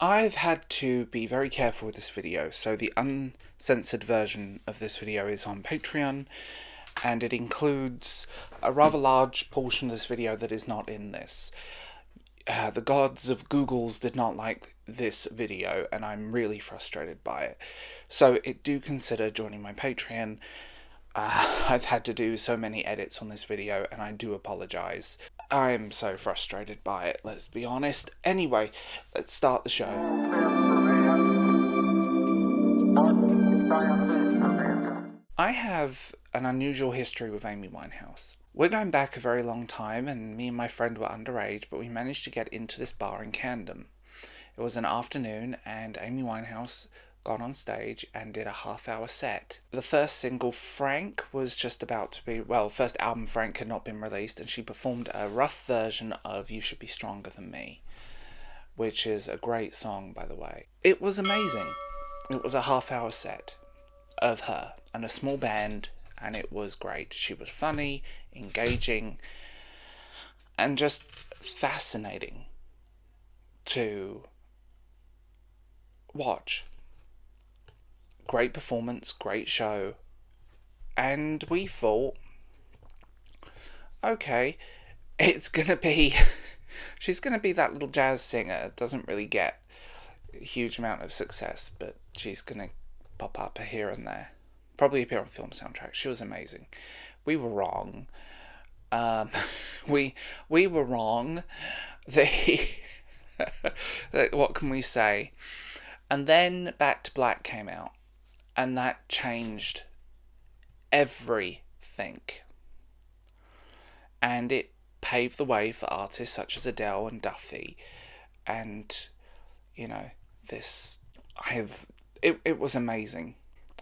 I've had to be very careful with this video, so the uncensored version of this video is on Patreon, and it includes a rather large portion of this video that is not in this. The gods of Googles did not like this video, and I'm really frustrated by it. So do consider joining my Patreon. I've had to do so many edits on this video, and I do apologise. I'm so frustrated by it, let's be honest. Anyway, let's start the show. I have an unusual history with Amy Winehouse. We're going back a very long time, and me and my friend were underage, but we managed to get into this bar in Camden. It was an afternoon, and Amy Winehouse got on stage and did a half-hour set. The first single, Frank, was just about to be, first album, Frank, had not been released, and she performed a rough version of You Should Be Stronger Than Me, which is a great song, by the way. It was amazing. It was a half-hour set of her and a small band, and it was great. She was funny, engaging, and just fascinating to watch. Great performance, great show, and we thought, okay, it's gonna be, she's gonna be that little jazz singer, doesn't really get a huge amount of success, but she's gonna pop up here and there, probably appear on film soundtracks. She was amazing. We were wrong. We were wrong. What can we say? And then Back to Black came out, and that changed everything. And it paved the way for artists such as Adele and Duffy. And, it was amazing.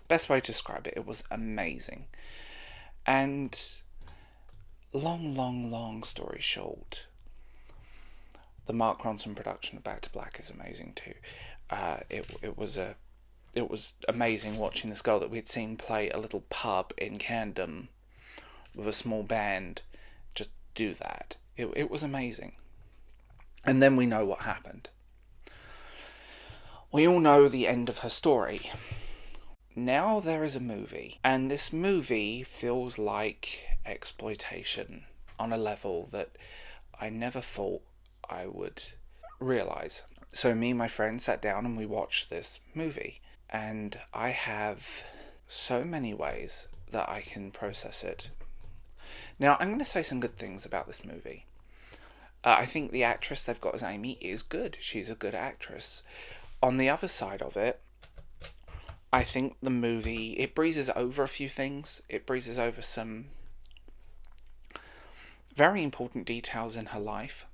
Best way to describe it, it was amazing. And long story short, the Mark Ronson production of Back to Black is amazing too. It was amazing watching this girl that we'd seen play a little pub in Camden with a small band just do that. It was amazing. And then we know what happened. We all know the end of her story. Now there is a movie, and this movie feels like exploitation on a level that I never thought I would realise. So me and my friend sat down and we watched this movie. And I have so many ways that I can process it. Now, I'm going to say some good things about this movie. I think the actress they've got as Amy is good. She's a good actress. On the other side of it, I think the movie, it breezes over a few things. It breezes over some very important details in her life.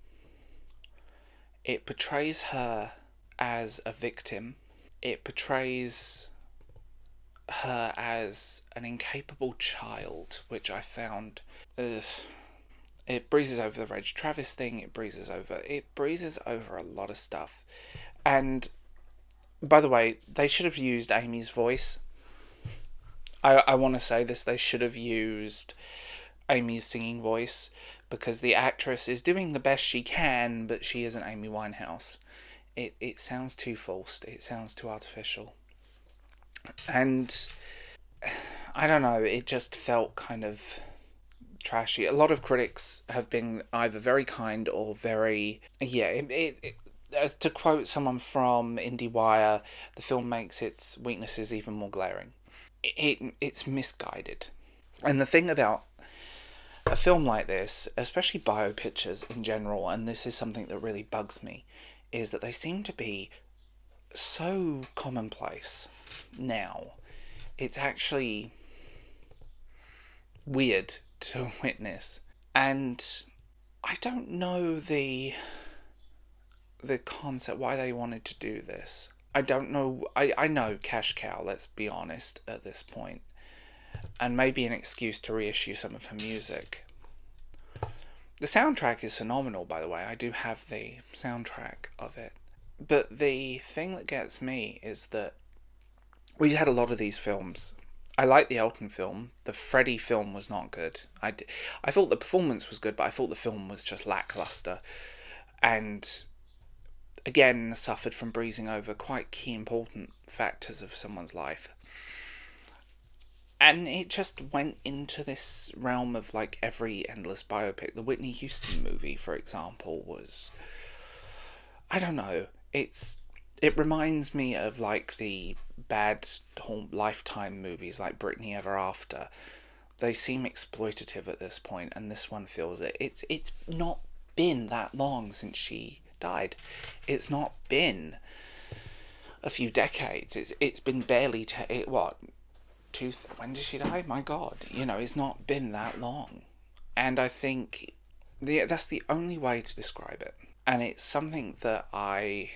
It portrays her as a victim. It portrays her as an incapable child, which I found, it breezes over the Reg Travis thing, it breezes over a lot of stuff. And, by the way, they should have used Amy's voice. I want to say this, they should have used Amy's singing voice, because the actress is doing the best she can, but she isn't Amy Winehouse. It sounds too forced. It sounds too artificial. And I don't know, it just felt kind of trashy. A lot of critics have been either very kind or very... to quote someone from IndieWire, the film makes its weaknesses even more glaring. It's misguided. And the thing about a film like this, especially biopictures in general, and this is something that really bugs me, is that they seem to be so commonplace now. It's actually weird to witness. And I don't know the concept, why they wanted to do this. I don't know. I know cash cow, let's be honest, at this point. And maybe an excuse to reissue some of her music. The soundtrack is phenomenal, by the way. I do have the soundtrack of it. But the thing that gets me is that we had a lot of these films. I like the Elton film. The Freddie film was not good. I thought the performance was good, but I thought the film was just lackluster. And again, suffered from breezing over quite key important factors of someone's life. And it just went into this realm of like every endless biopic. The Whitney Houston movie, for example, was, I don't know, it reminds me of like the bad Lifetime movies like Britney Ever After. They seem exploitative at this point, and this one feels it. It's not been that long since she died. It's not been a few decades. It's been barely what, when did she die? My God, it's not been that long, and I think that's the only way to describe it, and it's something that I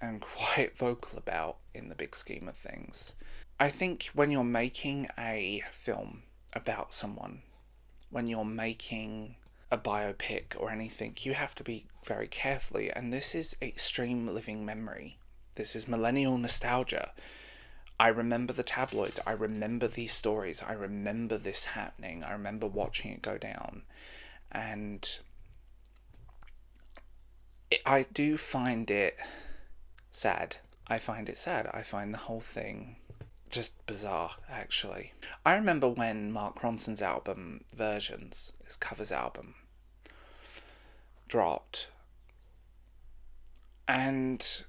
am quite vocal about in the big scheme of things. I think when you're making a film about someone, when you're making a biopic or anything, you have to be very carefully, and this is extreme living memory. This is millennial nostalgia. I remember the tabloids. I remember these stories. I remember this happening. I remember watching it go down. And I do find it sad. I find it sad. I find the whole thing just bizarre, actually. I remember when Mark Ronson's album, Versions, his covers album, dropped. And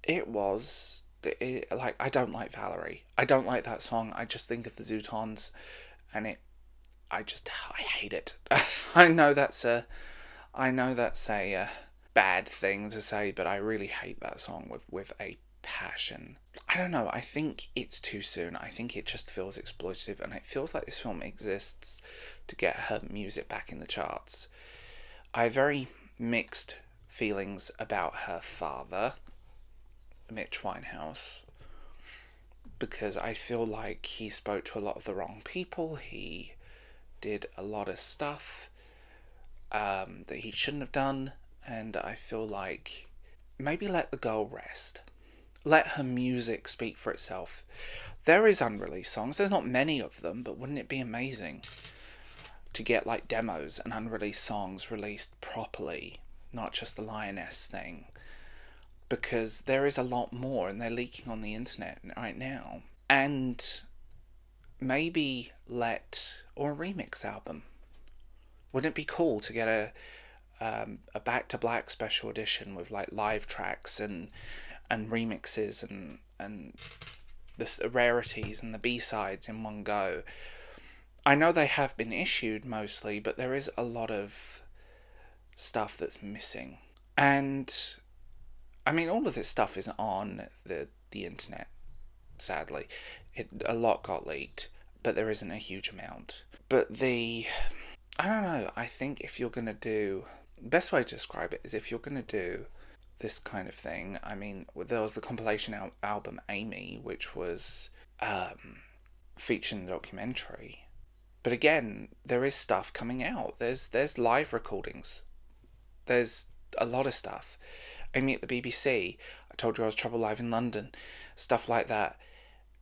it was... like, I don't like Valerie. I don't like that song. I just think of the Zootons, and I hate it. I know that's a bad thing to say, but I really hate that song with a passion. I don't know. I think it's too soon. I think it just feels exploitative, and it feels like this film exists to get her music back in the charts. I have very mixed feelings about her father, Mitch Winehouse, because I feel like he spoke to a lot of the wrong people. He did a lot of stuff that he shouldn't have done, and I feel like maybe let the girl rest. Let her music speak for itself. There is unreleased songs. There's not many of them, but wouldn't it be amazing to get like demos and unreleased songs released properly, not just the Lioness thing? Because there is a lot more, and they're leaking on the internet right now. And maybe or a remix album. Wouldn't it be cool to get a Back to Black special edition with like live tracks and remixes and the rarities and the B-sides in one go? I know they have been issued mostly, but there is a lot of stuff that's missing. And I mean, all of this stuff is on the internet, sadly. A lot got leaked, but there isn't a huge amount. But I don't know, I think if you're going to do... best way to describe it is if you're going to do this kind of thing, I mean, there was the compilation album Amy, which was featured in the documentary. But again, there is stuff coming out. There's live recordings. There's a lot of stuff. Amy at the BBC, I Told You I Was Trouble Live in London, stuff like that.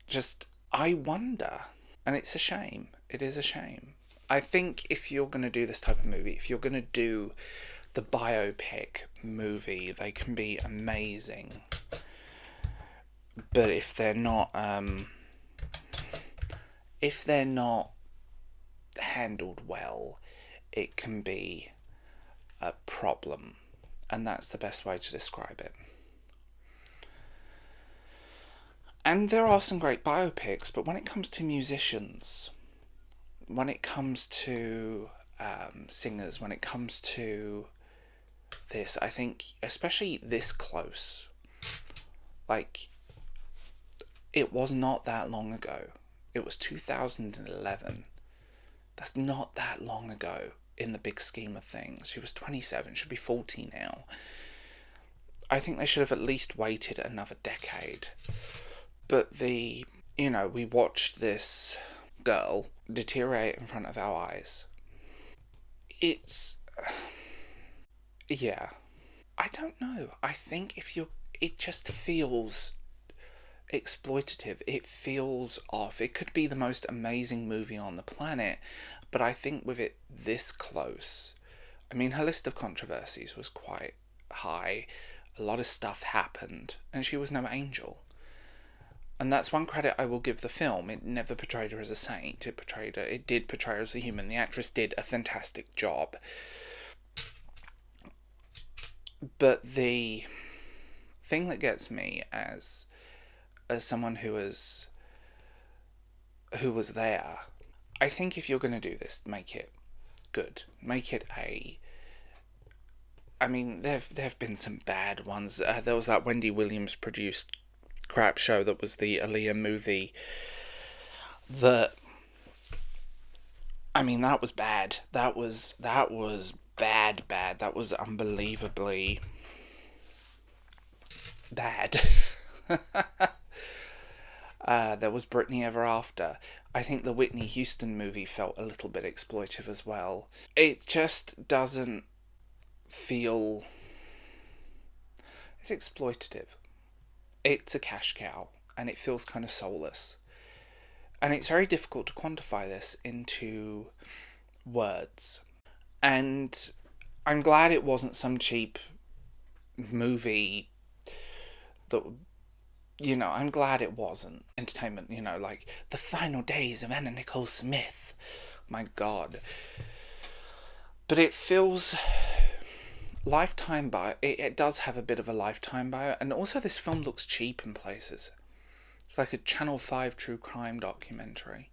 Just, I wonder, and it's a shame. It is a shame. I think if you're going to do this type of movie, if you're going to do the biopic movie, they can be amazing. But if they're not handled well, it can be a problem. And that's the best way to describe it. And there are some great biopics, but when it comes to musicians, when it comes to singers, when it comes to this, I think, especially this close, like, it was not that long ago. It was 2011. That's not that long ago in the big scheme of things. She was 27, should be 40 now. I think they should have at least waited another decade. But we watched this girl deteriorate in front of our eyes. Yeah. I don't know. I think it just feels exploitative. It feels off. It could be the most amazing movie on the planet, but I think with it this close, I mean, her list of controversies was quite high. A lot of stuff happened, and she was no angel. And that's one credit I will give the film. It never portrayed her as a saint. It did portray her as a human. The actress did a fantastic job. But the thing that gets me as someone who was there, I think if you're going to do this, make it good. Make it I mean, there have been some bad ones. There was that Wendy Williams produced crap show that was the Aaliyah movie. I mean, that was bad. That was bad. That was unbelievably bad. There was Britney Ever After. I think the Whitney Houston movie felt a little bit exploitive as well. It just doesn't feel... It's exploitative. It's a cash cow, and it feels kind of soulless. And it's very difficult to quantify this into words. And I'm glad it wasn't some cheap movie that... I'm glad it wasn't entertainment, like The Final Days of Anna Nicole Smith. My God. But it feels Lifetime bio. It does have a bit of a Lifetime bio. And also this film looks cheap in places. It's like a Channel 5 true crime documentary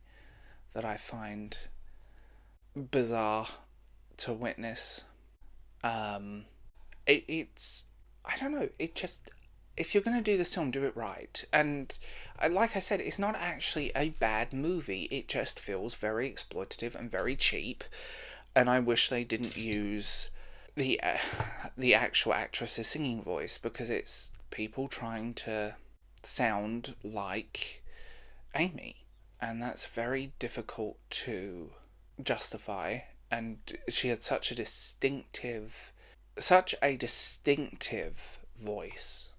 that I find bizarre to witness. It's... I don't know. It just... If you're going to do this film, do it right. And like I said, it's not actually a bad movie. It just feels very exploitative and very cheap. And I wish they didn't use the actual actress's singing voice, because it's people trying to sound like Amy. And that's very difficult to justify. And she had such a distinctive voice.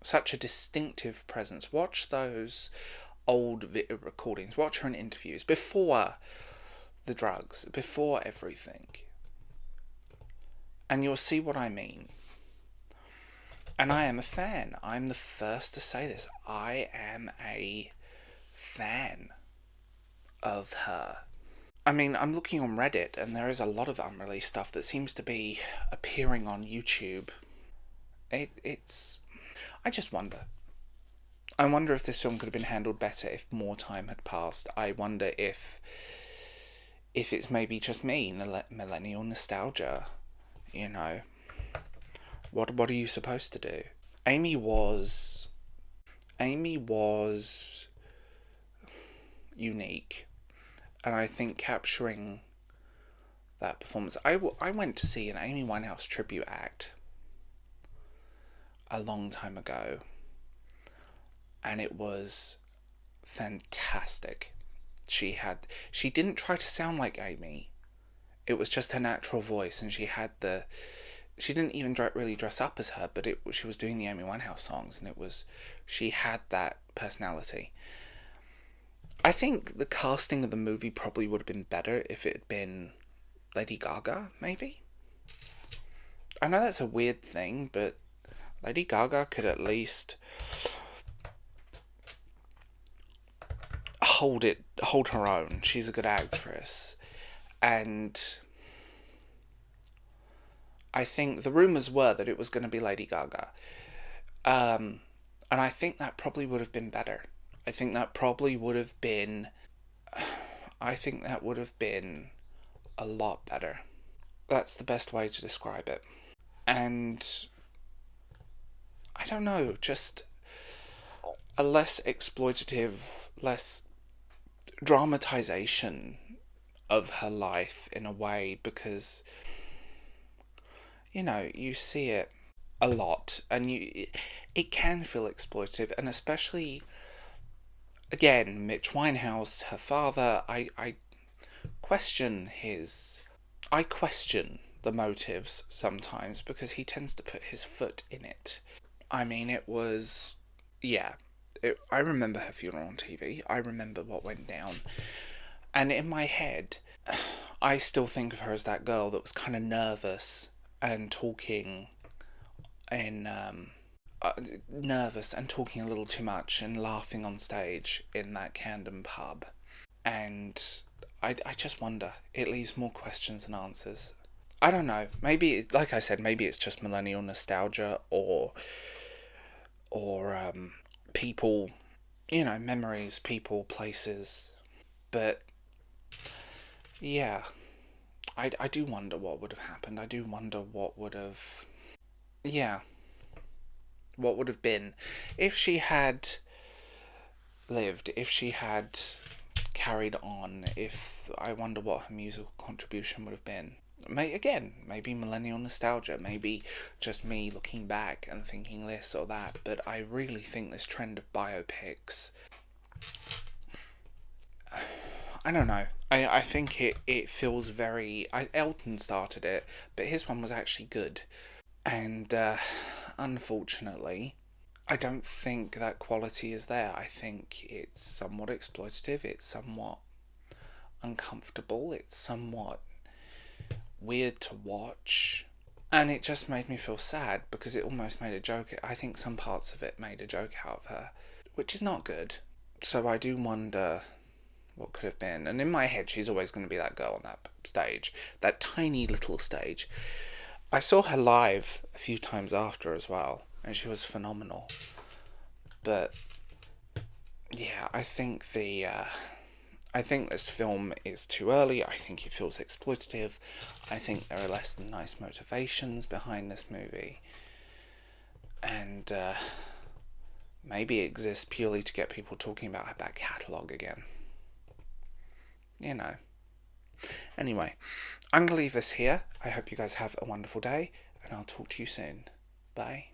Such a distinctive presence. Watch those old recordings. Watch her in interviews before the drugs, before everything. And you'll see what I mean. And I am a fan. I'm the first to say this. I am a fan of her. I mean, I'm looking on Reddit, and there is a lot of unreleased stuff that seems to be appearing on YouTube. It's... I just wonder. I wonder if this film could have been handled better if more time had passed. I wonder if it's maybe just me, millennial nostalgia. What are you supposed to do? Amy was unique. And I think capturing that performance... I went to see an Amy Winehouse tribute act a long time ago, and it was fantastic. She didn't try to sound like Amy. It was just her natural voice, and she didn't even really dress up as her, but she was doing the Amy Winehouse songs, and she had that personality. I think the casting of the movie probably would have been better if it had been Lady Gaga, maybe. I know that's a weird thing, but Lady Gaga could at least hold her own. She's a good actress. And I think the rumours were that it was going to be Lady Gaga. And I think that probably would have been better. I think that would have been a lot better. That's the best way to describe it. And I don't know, just a less exploitative, less dramatization of her life in a way, because, you see it a lot, and it can feel exploitative, and especially, again, Mitch Winehouse, her father, I question the motives sometimes, because he tends to put his foot in it. I mean, it was... Yeah. I remember her funeral on TV. I remember what went down. And in my head, I still think of her as that girl that was kind of nervous and talking in uh, nervous and talking a little too much and laughing on stage in that Camden pub. And I just wonder. It leaves more questions than answers. I don't know. Maybe, like I said, maybe it's just millennial nostalgia, or people, memories, people, places. But yeah, I do wonder what would have happened. I do wonder what would have, yeah, what would have been if she had lived, if she had carried on, if I wonder what her musical contribution would have been. Again, maybe millennial nostalgia, maybe just me looking back and thinking this or that, but I really think this trend of biopics, I don't know. I think it feels very. Elton started it, but his one was actually good. And unfortunately, I don't think that quality is there. I think it's somewhat exploitative, it's somewhat uncomfortable, it's somewhat weird to watch. And it just made me feel sad because it almost made a joke. I think some parts of it made a joke out of her, which is not good. So I do wonder what could have been. And in my head, she's always going to be that girl on that stage, that tiny little stage. I saw her live a few times after as well, and she was phenomenal. But yeah, I think this film is too early. I think it feels exploitative. I think there are less than nice motivations behind this movie, and maybe it exists purely to get people talking about her back catalogue again. You know. Anyway, I'm going to leave this here. I hope you guys have a wonderful day, and I'll talk to you soon. Bye.